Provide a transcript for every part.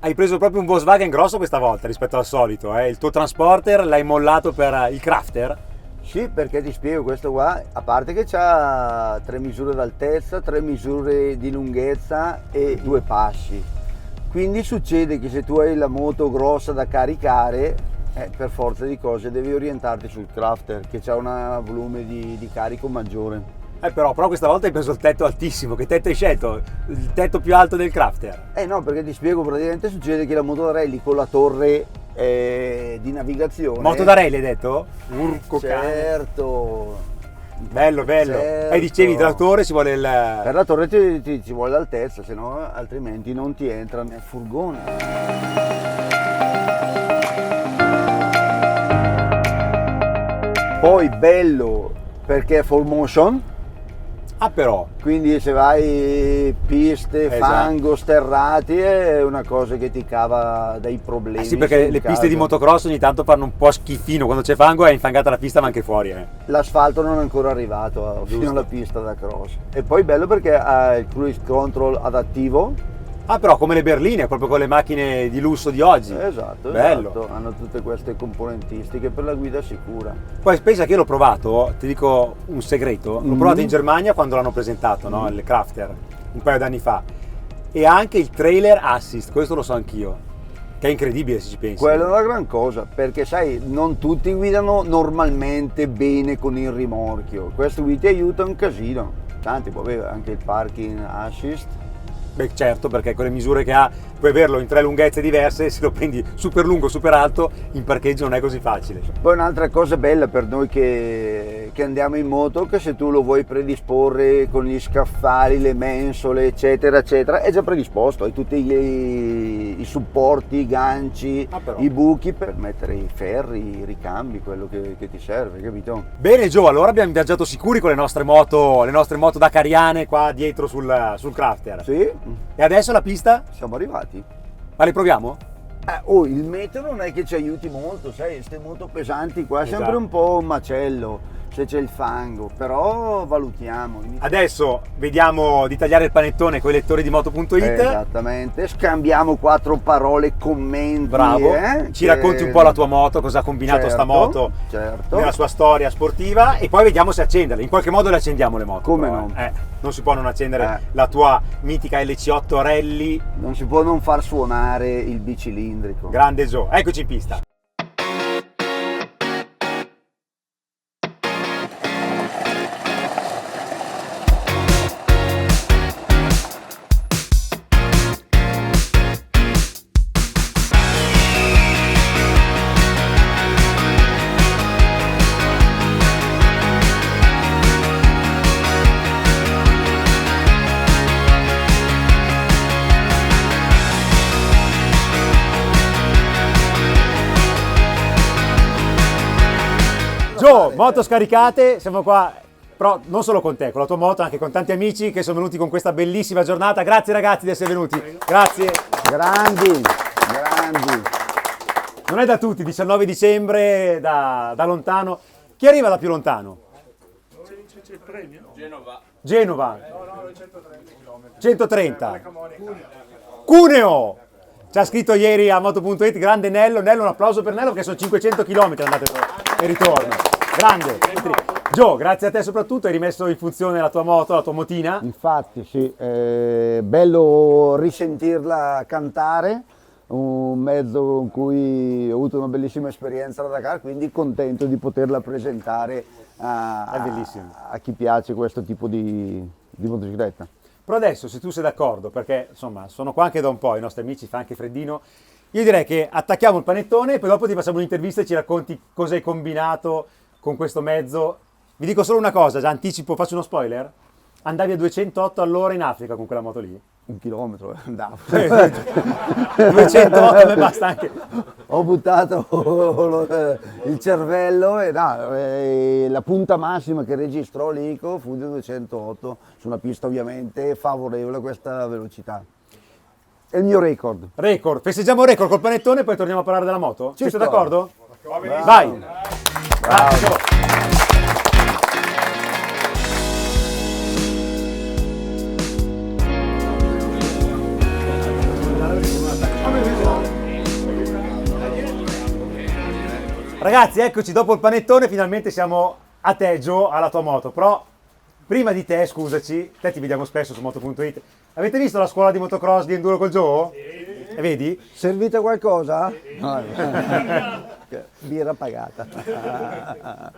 Hai preso proprio un Volkswagen grosso questa volta rispetto al solito, eh? Il tuo Transporter l'hai mollato per il Crafter? Sì, perché ti spiego, questo qua, a parte che ha 3 misure d'altezza, 3 misure di lunghezza e 2 passi. Quindi succede che se tu hai la moto grossa da caricare, per forza di cose devi orientarti sul Crafter, che ha un volume di carico maggiore. Però questa volta hai preso il tetto altissimo. Che tetto hai scelto? Il tetto più alto del Crafter? No, perché ti spiego, praticamente succede che la moto da rally con la torre di navigazione... Moto da rally hai detto? Urco Certo! Bello. Certo. E dicevi, tra la torre ci vuole il... Per la torre ci vuole l'altezza, se no altrimenti non ti entra nel furgone. Poi bello perché è full motion. Ah, però. Quindi se vai piste, Esatto. fango, sterrati è una cosa che ti cava dai problemi. Sì, perché le piste di motocross ogni tanto fanno un po' schifino, quando c'è fango è infangata la pista ma anche fuori. L'asfalto non è ancora arrivato fino alla pista da cross. E poi bello perché ha il cruise control adattivo. Ah, però come le berline, proprio con le macchine di lusso di oggi. Esatto, bello. Esatto. Hanno tutte queste componentistiche per la guida sicura. Poi pensa che io l'ho provato, ti dico un segreto, l'ho provato in Germania quando l'hanno presentato, no? Il Crafter, un paio d'anni fa. E ha anche il trailer assist, questo lo so anch'io, che è incredibile se ci pensi. Quella è una gran cosa, perché sai, non tutti guidano normalmente bene con il rimorchio. Questo qui ti aiuta un casino. Tanti può avere anche il parking assist. Beh, certo, perché con le misure che ha puoi averlo in 3 lunghezze diverse, se lo prendi super lungo, super alto, in parcheggio non è così facile. Poi un'altra cosa bella per noi che andiamo in moto, che se tu lo vuoi predisporre con gli scaffali, le mensole, eccetera, eccetera, è già predisposto, hai tutti i supporti, i ganci, i buchi per mettere i ferri, i ricambi, quello che ti serve, capito? Bene Gio, allora abbiamo viaggiato sicuri con le nostre moto dakariane qua dietro sul Crafter. Sì. E adesso la pista? Siamo arrivati. Ma le proviamo? Il meteo non è che ci aiuti molto, sai, queste moto pesanti qua è Esatto. sempre un po' un macello se c'è il fango, però valutiamo. Adesso vediamo di tagliare il panettone con i lettori di moto.it. Esattamente, scambiamo 4 parole, commenti. Bravo, ci racconti un po' la tua moto, cosa ha combinato Certo, sta moto certo. nella sua storia sportiva e poi vediamo se accenderle. In qualche modo le accendiamo le moto. Come però, no? Non si può non accendere la tua mitica LC8 Rally. Non si può non far suonare il bicilindrico. Grande Gio, eccoci in pista. Gio, moto scaricate, siamo qua, però non solo con te, con la tua moto, anche con tanti amici che sono venuti con questa bellissima giornata. Grazie ragazzi di essere venuti, grazie. Grandi. Non è da tutti, 19 dicembre, da lontano. Chi arriva da più lontano? C'è il premio? Genova. No, 130 km. 130. Cuneo. Ci ha scritto ieri a moto.it, grande Nello, un applauso per Nello che sono 500 km andate e ritorno. Grande. Gio, grazie a te soprattutto, hai rimesso in funzione la tua moto, la tua motina. Infatti sì, è bello risentirla cantare, un mezzo con cui ho avuto una bellissima esperienza da Dakar, quindi contento di poterla presentare a chi piace questo tipo di motocicletta. Però adesso, se tu sei d'accordo, perché insomma sono qua anche da un po', i nostri amici, fa anche freddino, io direi che attacchiamo il panettone e poi dopo ti facciamo un'intervista e ci racconti cosa hai combinato con questo mezzo. Vi dico solo una cosa, già anticipo, faccio uno spoiler, andavi a 208 all'ora in Africa con quella moto lì? 1 chilometro andavo. 208 a me basta anche. Ho buttato il cervello e la punta massima che registrò l'ICO fu di 208 su una pista ovviamente favorevole a questa velocità. È il mio record. Record, festeggiamo il record col panettone e poi torniamo a parlare della moto? Ci sei d'accordo? Vai! Bravo. Ragazzi, eccoci, dopo il panettone finalmente siamo a te, Gio, alla tua moto. Però prima di te, scusaci, te ti vediamo spesso su moto.it. Avete visto la scuola di motocross di Enduro col Gio? E vedi? Servite qualcosa? No. Birra pagata.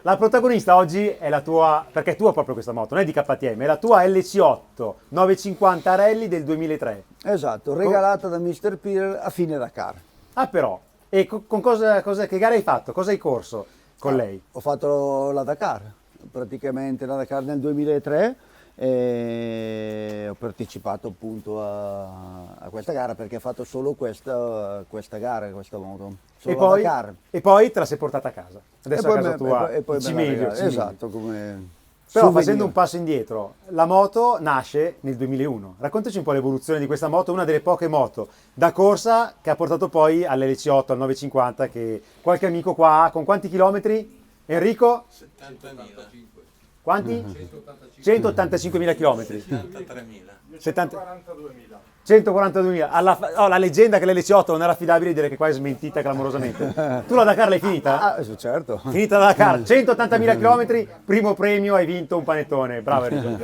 La protagonista oggi è la tua, perché è tua proprio questa moto, non è di KTM, è la tua LC8 950 Rally del 2003. Esatto, regalata da Mr. Peter a fine Dakar. Ah però, e con che gara hai fatto? Cosa hai corso con lei? Ho fatto la Dakar, praticamente la Dakar nel 2003 e ho partecipato appunto a questa gara perché ho fatto solo questa gara, questa moto. Solo la Dakar. E poi te la sei portata a casa. Adesso E a poi casa me- tua, e poi me la Cimelio. regalai. Esatto, come Però souvenir. facendo un passo indietro, la moto nasce nel 2001. Raccontaci un po' l'evoluzione di questa moto, una delle poche moto da corsa che ha portato poi all'LC8, al 950, che qualche amico qua ha. Con quanti chilometri? Enrico? 70.000. Quanti? 185.000 chilometri. 73.000. 42.000. 142.000. La leggenda che l'LC8 non era affidabile, direi che qua è smentita clamorosamente. Tu la Dakar l'hai finita? Certo. Finita la Dakar, 180.000 km, primo premio, hai vinto un panettone. Bravo Enrico.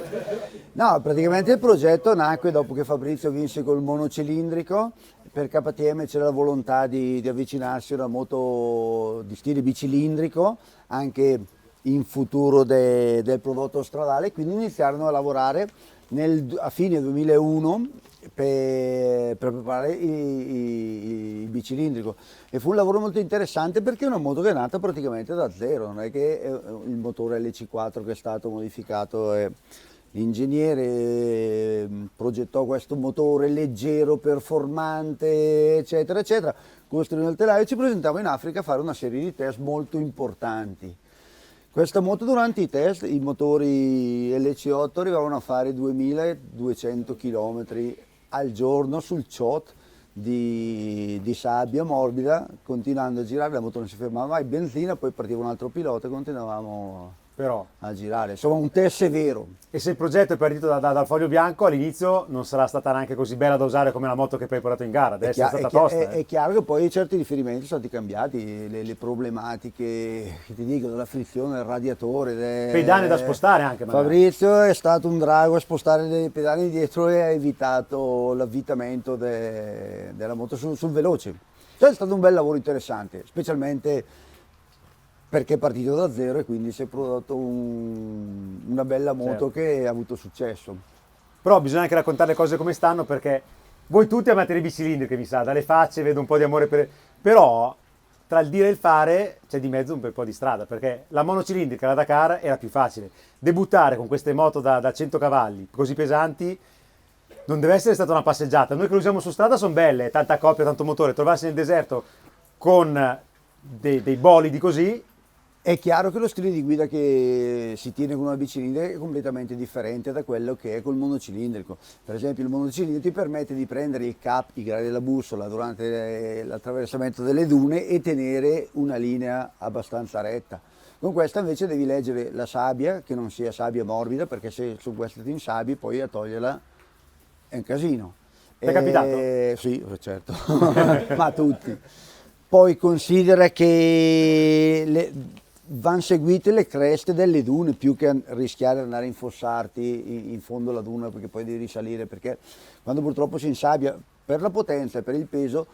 No, praticamente il progetto nacque dopo che Fabrizio vinse col monocilindrico. Per KTM c'era la volontà di avvicinarsi a una moto di stile bicilindrico, anche in futuro del prodotto stradale, quindi iniziarono a lavorare a fine 2001 per preparare il bicilindrico, e fu un lavoro molto interessante perché è una moto che è nata praticamente da zero, non è che è il motore LC4 che è stato modificato. L'ingegnere progettò questo motore leggero, performante, eccetera, eccetera, costruì il telaio e ci presentava in Africa a fare una serie di test molto importanti. Questa moto durante i test, i motori LC8 arrivavano a fare 2200 km al giorno sul CHOT di sabbia morbida, continuando a girare, la moto non si fermava mai, benzina, poi partiva un altro pilota e continuavamo Però, a girare. Insomma, un test severo. e se il progetto è partito dal foglio bianco, all'inizio non sarà stata neanche così bella da usare come la moto che poi hai portato in gara, deve essere stata tosta. È chiaro che poi certi riferimenti sono stati cambiati, le problematiche, che ti dico, della frizione del radiatore. Pedane da spostare anche magari. Fabrizio è stato un drago a spostare le pedane dietro e ha evitato l'avvitamento della moto sul veloce. Cioè è stato un bel lavoro interessante, specialmente perché è partito da zero e quindi si è prodotto una bella moto, certo, che ha avuto successo. Però bisogna anche raccontare le cose come stanno, perché voi tutti amate le bicilindriche, mi sa, dalle facce vedo un po' di amore per... Però tra il dire e il fare c'è di mezzo un bel po' di strada, perché la monocilindrica, la Dakar, era più facile. Debuttare con queste moto da 100 cavalli così pesanti non deve essere stata una passeggiata. Noi che le usiamo su strada sono belle, tanta coppia, tanto motore, trovarsi nel deserto con dei bolidi così... È chiaro che lo stile di guida che si tiene con una bicilindrica è completamente differente da quello che è col monocilindrico. Per esempio il monocilindrico ti permette di prendere il cap, i gradi della bussola durante l'attraversamento delle dune e tenere una linea abbastanza retta. Con questa invece devi leggere la sabbia, che non sia sabbia morbida, perché se su questa ti insabbi poi a toglierla è un casino. Ti è capitato? Sì, certo, ma tutti. Poi considera che vanno seguite le creste delle dune più che rischiare di andare a infossarti in fondo alla duna, perché poi devi risalire, perché quando purtroppo si insabbia per la potenza e per il peso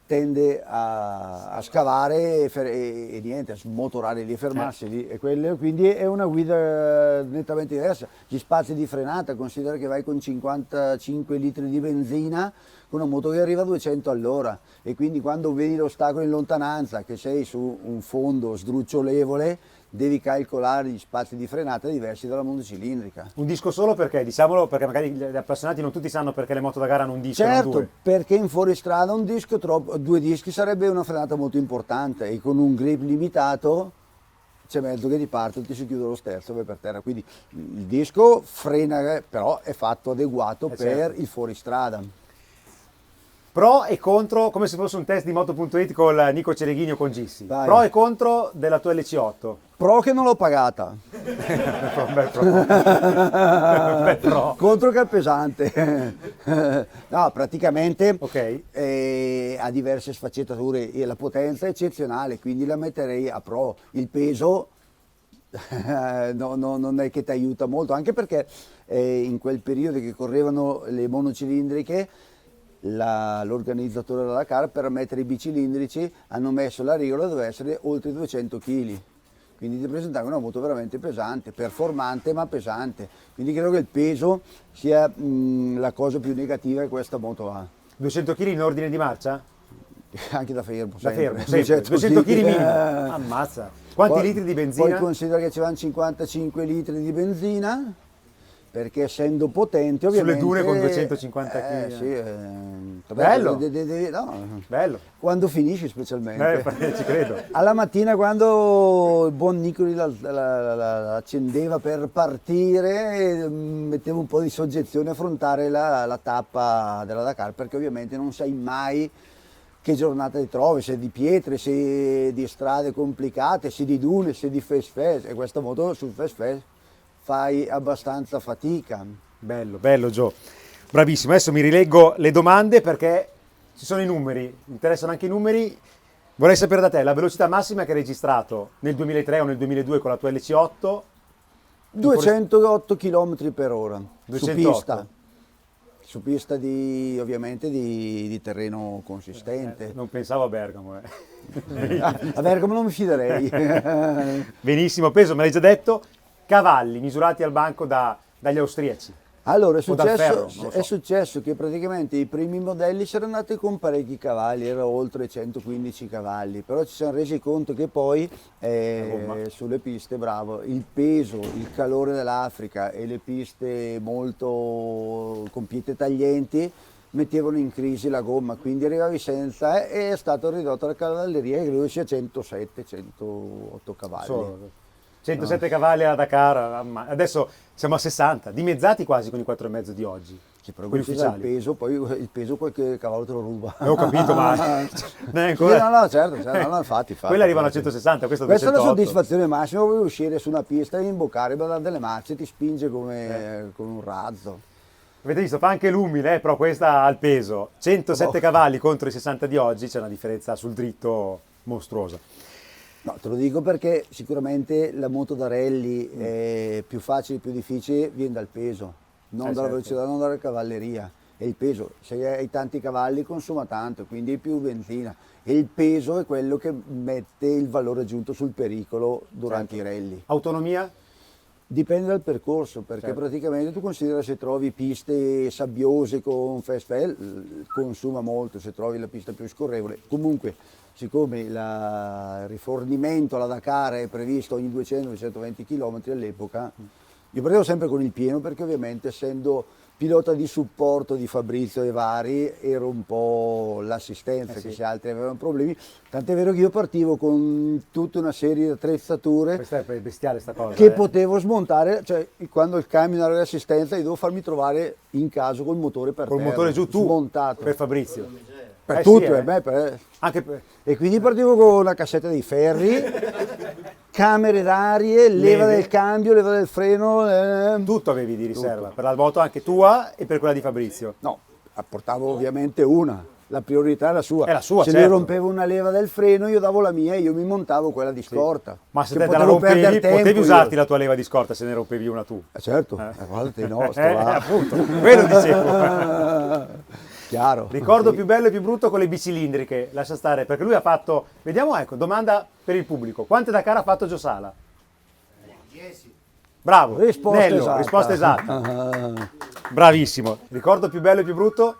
tende a scavare e niente, a smotorare lì e fermarsi lì, e quindi è una guida nettamente diversa. Gli spazi di frenata, considera che vai con 55 litri di benzina con una moto che arriva a 200 all'ora, e quindi quando vedi l'ostacolo in lontananza, che sei su un fondo sdrucciolevole, devi calcolare gli spazi di frenata diversi dalla monocilindrica. Un disco solo perché? Diciamolo, perché magari gli appassionati non tutti sanno perché le moto da gara hanno un disco, non Certo, due. perché in fuoristrada due dischi sarebbe una frenata molto importante, e con un grip limitato c'è mezzo che ti parte, ti si chiude lo sterzo e vai per terra. Quindi il disco frena, però è fatto adeguato per certo. il fuoristrada. Pro e contro, come se fosse un test di Moto.it con Nico Cereghini o con Gissi. Vai. Pro e contro della tua LC8. Pro che non l'ho pagata. Un bel pro. Un bel pro. Contro che è pesante. No, praticamente Ok. ha diverse sfaccettature e la potenza è eccezionale, quindi la metterei a pro. Il peso non è che ti aiuta molto, anche perché in quel periodo che correvano le monocilindriche, l'organizzatore della Dakar, per mettere i bicilindrici hanno messo la regola, doveva essere oltre 200 kg. Quindi ti presentava una moto veramente pesante, performante ma pesante. Quindi credo che il peso sia la cosa più negativa che questa moto ha. 200 kg in ordine di marcia? Anche da fermo, Da sempre. fermo, sempre. 200 kg minimo. Ammazza. Quanti Poi- litri di benzina? Poi considera che ci vanno 55 litri di benzina, perché essendo potente ovviamente... Sulle dune con 250 kg. Sì, Bello. No, Bello. quando finisci specialmente. Ci credo. Alla mattina quando il buon Nicoli la accendeva per partire, mettevo un po' di soggezione a affrontare la tappa della Dakar, perché ovviamente non sai mai che giornata ti trovi, se di pietre, se di strade complicate, se di dune, se di fest, e questa moto sul fest fai abbastanza fatica. Bello, bello Gio. Bravissimo. Adesso mi rileggo le domande perché ci sono i numeri, mi interessano anche i numeri. Vorrei sapere da te la velocità massima che hai registrato nel 2003 o nel 2002 con la tua LC8. 208 km per ora 208. su pista ovviamente di terreno consistente. Non pensavo a Bergamo. A Bergamo non mi fiderei. Benissimo, peso, me l'hai già detto. Cavalli misurati al banco dagli austriaci. Allora O dal ferro, non lo so. è successo che praticamente i primi modelli si erano andati con parecchi cavalli, era oltre 115 cavalli, però ci siamo resi conto che poi gomma. sulle piste, bravo, il peso, il calore dell'Africa e le piste molto con pietre taglienti mettevano in crisi la gomma, quindi arrivavi senza e è stato ridotto la cavalleria che credo sia 107-108 cavalli. Solo 107 cavalli alla Dakar, adesso siamo a 60, dimezzati quasi con i 4,5 di oggi. Sì, però quelli considera ufficiali. il peso, poi il peso qualche cavallo te lo ruba. Ho capito, ma non è ancora... Sì, no, certo, no, infatti. Quelli arrivano a 160, questo a Questa è la 208. soddisfazione massima, vuoi uscire su una pista e imboccare, dare delle marce, ti spinge come un razzo. Avete visto, fa anche l'umile, però questa ha il peso. 107 cavalli contro i 60 di oggi, c'è una differenza sul dritto mostruosa. No, te lo dico perché sicuramente la moto da rally è più facile, più difficile, viene dal peso, non dalla certo. velocità, non dalla cavalleria. E il peso, se hai tanti cavalli consuma tanto, quindi hai più benzina. E il peso è quello che mette il valore aggiunto sul pericolo durante i rally. Autonomia? Dipende dal percorso, perché Certo. praticamente tu considera se trovi piste sabbiose con fast fail, consuma molto, se trovi la pista più scorrevole. Comunque, siccome il rifornimento alla Dakar è previsto ogni 200-220 km all'epoca, io partivo sempre con il pieno perché ovviamente essendo pilota di supporto di Fabrizio e vari ero un po' l'assistenza, sì. che se altri avevano problemi, tant'è vero che io partivo con tutta una serie di attrezzature Questa è bestiale sta cosa. che potevo smontare, cioè quando il camion era l'assistenza io dovevo farmi trovare in caso col motore per Col terra, motore giù tu, smontato per Fabrizio. per sì, tutto, per me, Anche per... e quindi partivo con una cassetta dei ferri, camere d'arie, leva Leve. del cambio, leva del freno, Tutto avevi di riserva, per la moto anche tua e per quella di Fabrizio. no, portavo ovviamente una. La priorità è la sua. È la sua, se certo. lui rompeva una leva del freno, io davo la mia e io mi montavo quella di scorta. Ma se Che te la potevo perdere rompevi, tempo potevi io. usarti la tua leva di scorta se ne rompevi una tu. Certo, guardate, no, sto là. Appunto, quello dicevo. Chiaro. Ricordo Sì. più bello e più brutto con le bicilindriche, lascia stare, perché lui ha fatto, vediamo, ecco, domanda per il pubblico, quante Dakar ha fatto Giosala? 10. Bravo, Risposta Nello, esatta. risposta esatta. Bravissimo. Ricordo più bello e più brutto?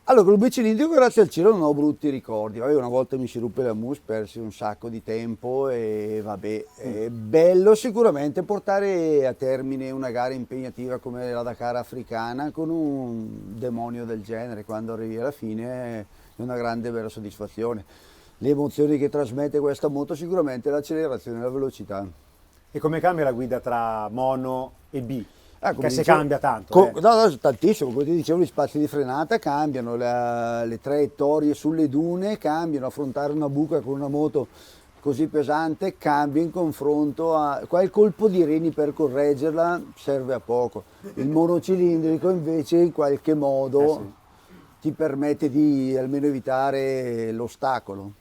Allora, con il bicilindrico grazie al cielo non ho brutti ricordi. Vabbè, una volta mi si ruppe la mousse, persi un sacco di tempo e vabbè. È bello sicuramente portare a termine una gara impegnativa come la Dakar africana con un demonio del genere. Quando arrivi alla fine è una grande bella soddisfazione. Le emozioni che trasmette questa moto sicuramente l'accelerazione e la velocità. E come cambia la guida tra mono e B? come che se dicevo- cambia tanto. No, tantissimo, come ti dicevo, gli spazi di frenata cambiano, le traiettorie sulle dune cambiano, affrontare una buca con una moto così pesante cambia in confronto a... Qua il colpo di reni per correggerla serve a poco, il monocilindrico invece in qualche modo Sì. ti permette di almeno evitare l'ostacolo.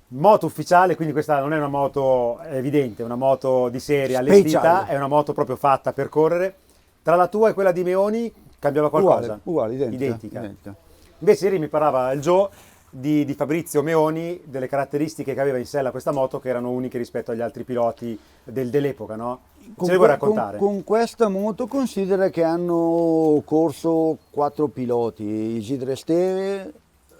Moto ufficiale, quindi questa non è una moto evidente, è una moto di serie allestita, Speciale. è una moto proprio fatta per correre. Tra la tua e quella di Meoni cambiava qualcosa? Uguale, Identica. identica. Invece ieri mi parlava il Joe di Fabrizio Meoni, delle caratteristiche che aveva in sella questa moto che erano uniche rispetto agli altri piloti dell'epoca, no? Ce le vuoi raccontare? Con questa moto considera che hanno corso 4 piloti, Isidre Esteve,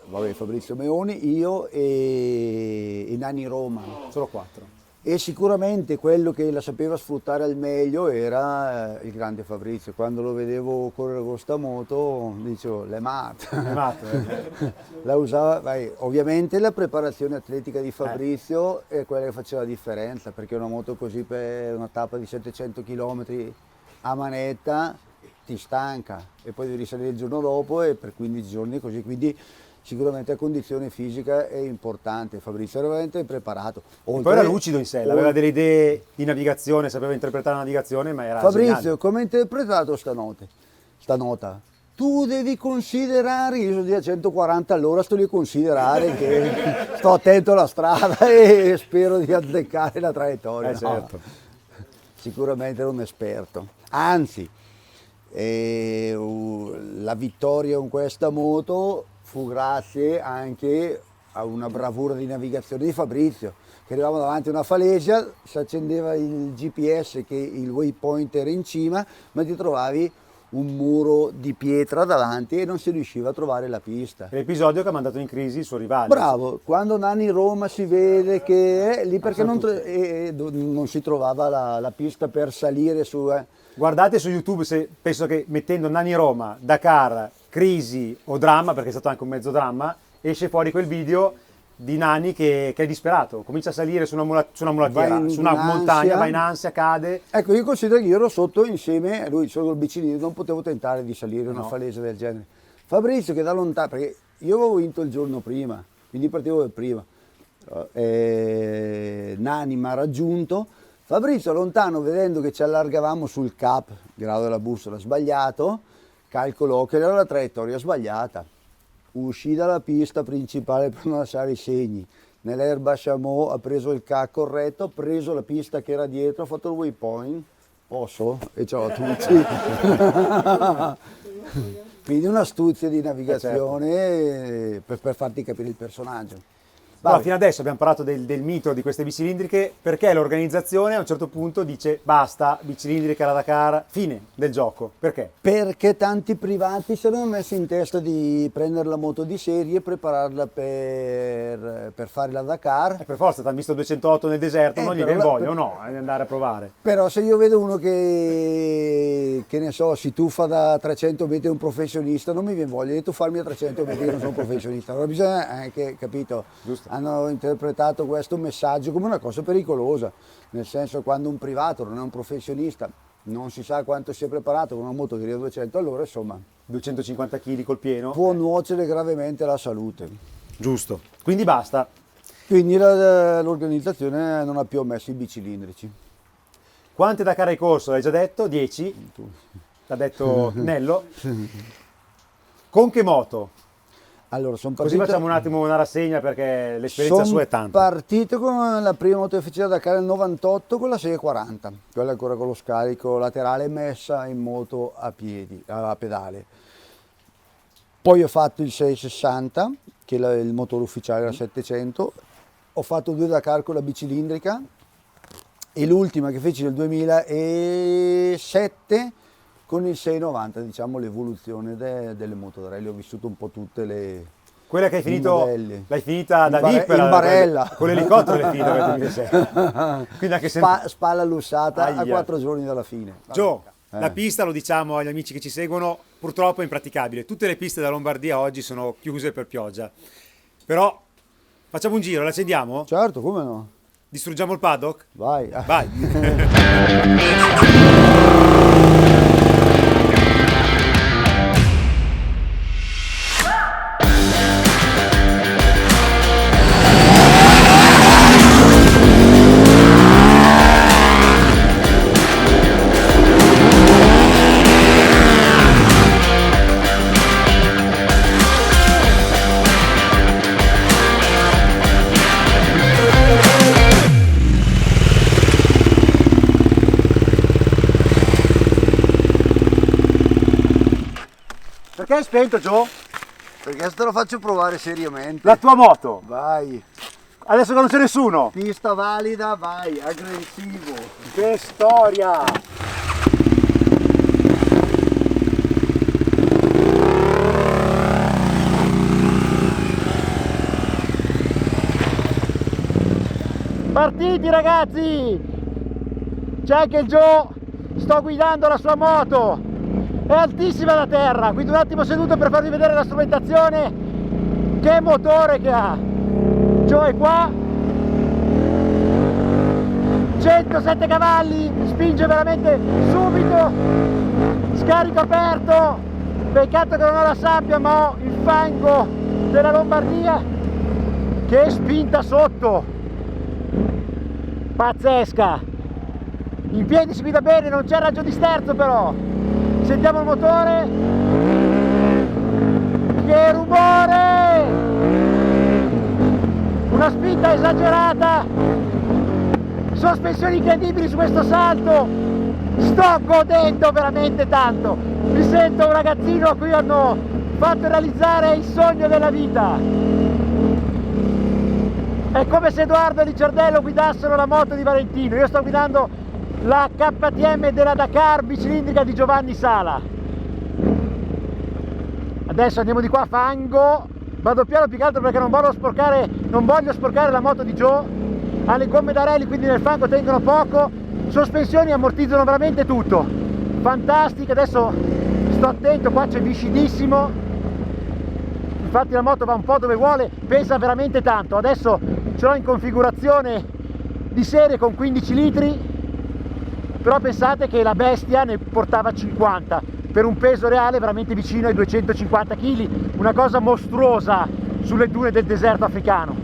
vabbè, Fabrizio Meoni, io e Nani Roma. Solo 4. E sicuramente quello che la sapeva sfruttare al meglio era il grande Fabrizio. Quando lo vedevo correre con sta moto dicevo, le mat. La usava, ovviamente la preparazione atletica di Fabrizio è quella che faceva la differenza, perché una moto così per una tappa di 700 km a manetta ti stanca e poi devi risalire il giorno dopo e per 15 giorni così, quindi sicuramente la condizione fisica è importante. Fabrizio era veramente preparato. Poi era lucido in sé, aveva delle idee di navigazione, sapeva interpretare la navigazione, ma era Fabrizio, geniale. come hai interpretato sta nota? Tu devi considerare, io sono di a 140 all'ora, sto lì a considerare che sto attento alla strada e spero di azzeccare la traiettoria. No, Certo. sicuramente ero un esperto. Anzi, la vittoria con questa moto fu grazie anche a una bravura di navigazione di Fabrizio, che arrivavamo davanti a una falesia, si accendeva il GPS che il waypoint era in cima, ma ti trovavi un muro di pietra davanti e non si riusciva a trovare la pista. L'episodio che ha mandato in crisi il suo rivale. Bravo, quando Nani Roma si vede che è lì perché non si trovava la pista per salire su... Guardate su YouTube, penso che mettendo Nani Roma, Dakar, crisi o dramma, perché è stato anche un mezzo dramma, esce fuori quel video di Nani che è disperato, comincia a salire su una mulattiera, su una montagna, va in ansia, cade. Ecco, io considero che io ero sotto insieme a lui, solo col biciclino, non potevo tentare di salire una falesia del genere. Fabrizio che da lontano, perché io avevo vinto il giorno prima, quindi partivo per prima, Nani mi ha raggiunto, Fabrizio lontano vedendo che ci allargavamo sul cap, grado della bussola sbagliato, calcolò che era la traiettoria sbagliata. Uscì dalla pista principale per non lasciare i segni. Nell'erba Chameau ha preso il K corretto, ha preso la pista che era dietro, ha fatto il waypoint. Posso? E ciao a tutti. Quindi un'astuzia di navigazione per farti capire il personaggio. Però fino adesso abbiamo parlato del mito di queste bicilindriche, perché l'organizzazione a un certo punto dice basta, bicilindriche alla Dakar, fine del gioco. Perché? Perché tanti privati si erano messi in testa di prendere la moto di serie e prepararla per fare la Dakar. Per forza, ti hanno visto 208 nel deserto, non gli viene voglia o no, di andare a provare. Però se io vedo uno che ne so, si tuffa da 300 metri un professionista, non mi viene voglia di tuffarmi a 300 metri che non sono un professionista. Allora bisogna anche, capito? Giusto. Hanno interpretato questo messaggio come una cosa pericolosa, nel senso quando un privato non è un professionista, non si sa quanto sia preparato con una moto che arriva a 200 all'ora, insomma, 250 kg col pieno. può nuocere gravemente alla salute. Giusto. Quindi basta. Quindi l'organizzazione non ha più ammesso i bicilindrici. Quante Dakar hai corso? L'hai già detto? 10? L'ha detto Nello. Con che moto? Allora, sono Così partito, facciamo un attimo una rassegna perché l'esperienza sua è tanta. partito con la prima moto ufficiale da Dakar nel 98 con la 640, quella ancora con lo scarico laterale messa in moto a piedi, a pedale. Poi ho fatto il 660, che è il motore ufficiale era 700, ho fatto 2 Dakar con la bicilindrica e l'ultima che feci nel 2007 con il 690, diciamo l'evoluzione delle moto da rally. Ho vissuto un po' tutte le... Quella che hai finito, modelli. l'hai finita da VIP in barella. con l'elicottero l'hai finita nel 2006. Quindi anche se... Spalla lussata a Aia. 4 giorni dalla fine. Joe, la pista, lo diciamo agli amici che ci seguono, purtroppo è impraticabile. Tutte le piste della Lombardia oggi sono chiuse per pioggia. Però facciamo un giro, l'accendiamo? Certo, come no? Distruggiamo il paddock? Vai. Vai! Perché hai spento, Gio? Perché te lo faccio provare seriamente. La tua moto. Vai. Adesso che non c'è nessuno. Pista valida, vai, aggressivo. Che storia! Partiti ragazzi! C'è anche il Gio, sto guidando la sua moto, è altissima la terra, quindi un attimo seduto per farvi vedere la strumentazione, che motore che ha. Gio è qua, 107 cavalli, spinge veramente subito, scarico aperto, peccato che non ho la sabbia ma ho il fango della Lombardia, che spinta sotto, pazzesca, in piedi si guida bene, non c'è raggio di sterzo però, sentiamo il motore, che rumore, una spinta esagerata, sospensioni incredibili su questo salto, sto godendo veramente tanto, mi sento un ragazzino a cui hanno fatto realizzare il sogno della vita. È come se Edoardo e Licciardello guidassero la moto di Valentino, io sto guidando la KTM della Dakar bicilindrica di Giovanni Sala. Adesso andiamo di qua, fango, vado piano più che altro perché non voglio sporcare la moto di Gio, ha le gomme da rally quindi nel fango tengono poco, sospensioni ammortizzano veramente tutto, fantastiche, adesso sto attento, qua c'è viscidissimo, infatti la moto va un po' dove vuole, pesa veramente tanto, adesso ce l'ho in configurazione di serie con 15 litri, però pensate che la bestia ne portava 50, per un peso reale veramente vicino ai 250 kg, una cosa mostruosa sulle dune del deserto africano.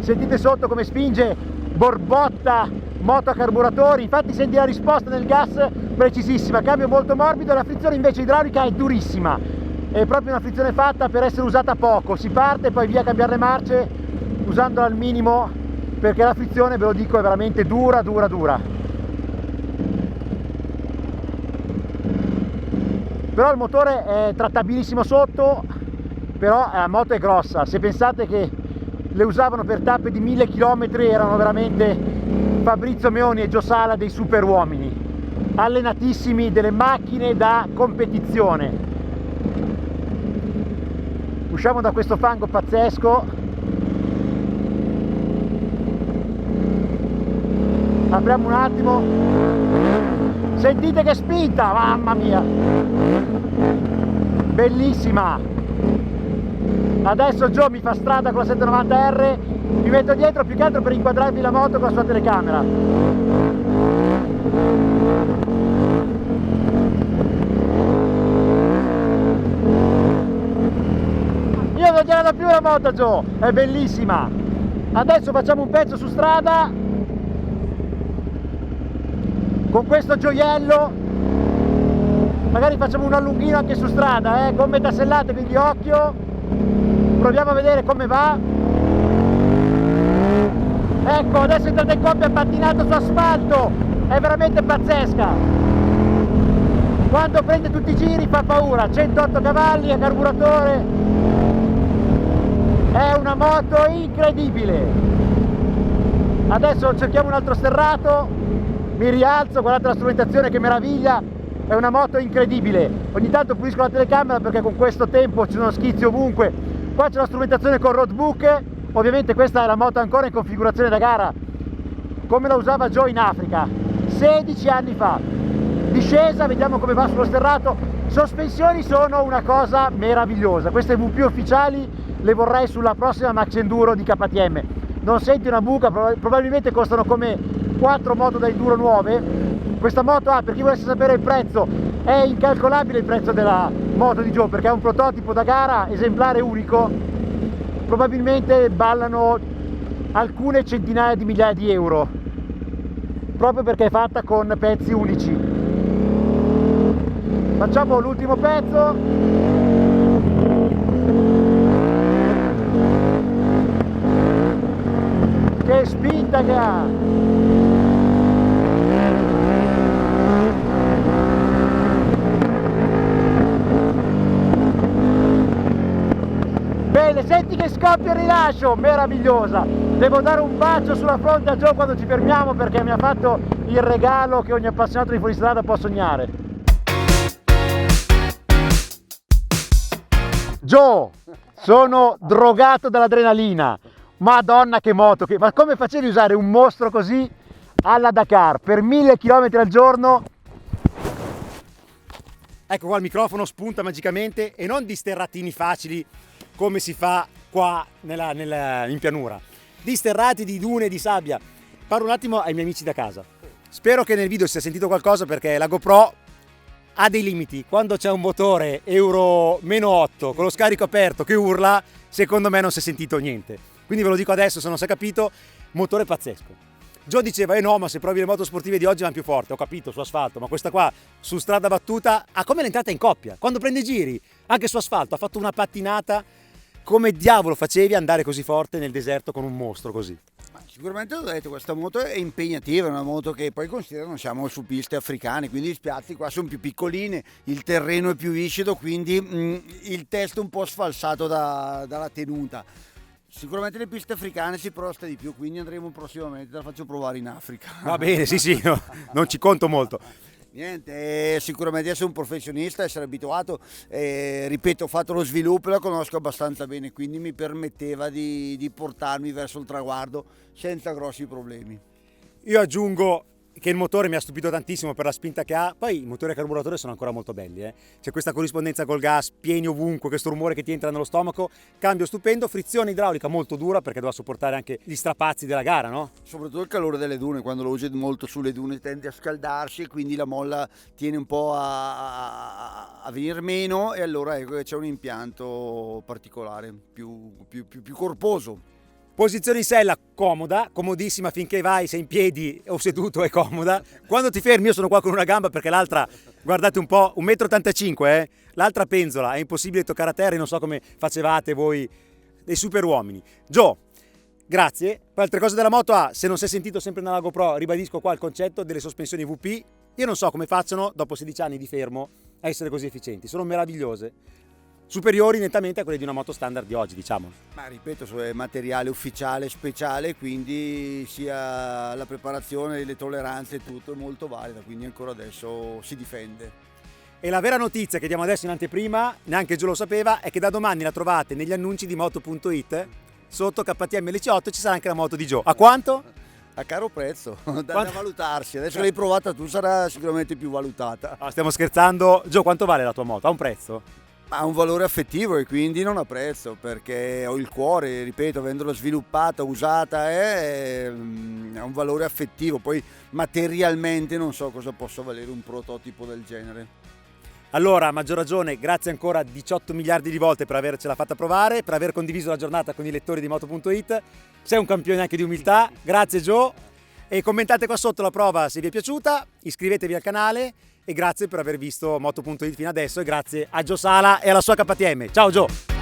Sentite sotto come spinge, borbotta, moto a carburatori, infatti senti la risposta del gas precisissima, cambio molto morbido, la frizione invece idraulica è durissima, è proprio una frizione fatta per essere usata poco, si parte e poi via a cambiare le marce usandola al minimo, perché la frizione, ve lo dico, è veramente dura. Però il motore è trattabilissimo sotto, però la moto è grossa, se pensate che le usavano per tappe di 1000 km, erano veramente Fabrizio Meoni e Gio Sala dei super uomini, allenatissimi, delle macchine da competizione. Usciamo da questo fango pazzesco, apriamo un attimo, sentite che spinta, mamma mia, bellissima. Adesso Gio mi fa strada con la 790R, mi metto dietro più che altro per inquadrarvi la moto con la sua telecamera. Io non gliela do più la moto, Gio, è bellissima. Adesso facciamo un pezzo su strada con questo gioiello, magari facciamo un allunghino anche su strada, gomme tassellate, quindi occhio. Proviamo a vedere come va. Ecco, adesso entrate in coppia pattinato su asfalto, è veramente pazzesca. Quando prende tutti i giri fa paura, 108 cavalli a carburatore, è una moto incredibile. Adesso cerchiamo un altro sterrato, mi rialzo, guardate la strumentazione che meraviglia, è una moto incredibile. Ogni tanto pulisco la telecamera perché con questo tempo ci sono schizzi ovunque. Qua c'è la strumentazione con roadbook, ovviamente questa è la moto ancora in configurazione da gara, come la usava Gio in Africa, 16 anni fa. Discesa, vediamo come va sullo sterrato, sospensioni sono una cosa meravigliosa, queste VP ufficiali le vorrei sulla prossima Max Enduro di KTM, non senti una buca, probabilmente costano come 4 moto da enduro nuove. Questa moto ha, per chi volesse sapere il prezzo, è incalcolabile il prezzo della moto di Gio perché è un prototipo da gara, esemplare unico, probabilmente ballano alcune centinaia di migliaia di euro, proprio perché è fatta con pezzi unici. Facciamo l'ultimo pezzo. Che spinta che ha! bene, senti che scoppia il rilascio, meravigliosa. Devo dare un bacio sulla fronte a Joe quando ci fermiamo perché mi ha fatto il regalo che ogni appassionato di fuoristrada può sognare. Joe, sono drogato dall'adrenalina. Madonna che moto, ma come facevi a usare un mostro così alla Dakar per 1000 km al giorno? Ecco qua il microfono spunta magicamente e non di sterratini facili come si fa qua in pianura, di sterrati, di dune, di sabbia. Parlo un attimo ai miei amici da casa. Spero che nel video si sia sentito qualcosa perché la GoPro ha dei limiti. Quando c'è un motore Euro -8 con lo scarico aperto che urla, secondo me non si è sentito niente. Quindi ve lo dico adesso se non si è capito, motore pazzesco. Joe diceva, no, ma se provi le moto sportive di oggi vanno più forte. Ho capito, su asfalto, ma questa qua su strada battuta ha come l'entrata in coppia. Quando prende i giri, anche su asfalto, ha fatto una pattinata. Come diavolo facevi andare così forte nel deserto con un mostro così? Ma sicuramente ho detto, questa moto è impegnativa, è una moto che poi considero non siamo su piste africane, quindi gli spiazzi qua sono più piccoline, il terreno è più viscido, quindi il test è un po' sfalsato dalla tenuta. Sicuramente le piste africane si prosta di più, quindi andremo prossimamente, te la faccio provare in Africa. Va bene, sì, no, non ci conto molto. Niente, sicuramente essere un professionista, essere abituato, ripeto, ho fatto lo sviluppo e la conosco abbastanza bene, quindi mi permetteva di portarmi verso il traguardo senza grossi problemi. Io aggiungo che il motore mi ha stupito tantissimo per la spinta che ha, poi i motori a carburatore sono ancora molto belli, C'è questa corrispondenza col gas, pieni ovunque, questo rumore che ti entra nello stomaco, cambio stupendo, frizione idraulica molto dura perché doveva sopportare anche gli strapazzi della gara, no? Soprattutto il calore delle dune, quando lo usi molto sulle dune tende a scaldarsi e quindi la molla tiene un po' a venire meno e allora ecco che c'è un impianto particolare, più corposo. Posizione in sella comoda, comodissima finché vai, sei in piedi o seduto è comoda. Quando ti fermi, io sono qua con una gamba perché l'altra, guardate un po', 1,85 m, l'altra penzola, è impossibile toccare a terra, io non so come facevate voi dei super uomini. Joe, grazie. Poi altre cose della moto, se non si è sentito sempre nella GoPro, ribadisco qua il concetto delle sospensioni VP. Io non so come facciano, dopo 16 anni di fermo, a essere così efficienti, sono meravigliose. Superiori nettamente a quelle di una moto standard di oggi, diciamo. Ma ripeto, è materiale ufficiale, speciale, quindi sia la preparazione, le tolleranze, tutto è molto valida, quindi ancora adesso si difende. E la vera notizia che diamo adesso in anteprima, neanche Gio lo sapeva, è che da domani la trovate negli annunci di Moto.it, sotto KTM LC8 ci sarà anche la moto di Joe. A quanto? A caro prezzo, da valutarsi. Adesso l'hai provata tu, sarà sicuramente più valutata. Stiamo scherzando. Joe, quanto vale la tua moto? Ha un prezzo? Ha un valore affettivo e quindi non ha prezzo, perché ho il cuore, ripeto, avendola sviluppata, usata, ha un valore affettivo. Poi materialmente non so cosa possa valere un prototipo del genere. Allora, a maggior ragione, grazie ancora 18 miliardi di volte per avercela fatta provare, per aver condiviso la giornata con i lettori di Moto.it. Sei un campione anche di umiltà. Grazie Joe. E commentate qua sotto la prova se vi è piaciuta, iscrivetevi al canale e grazie per aver visto Moto.it fino adesso e grazie a Joe Sala e alla sua KTM. Ciao Joe!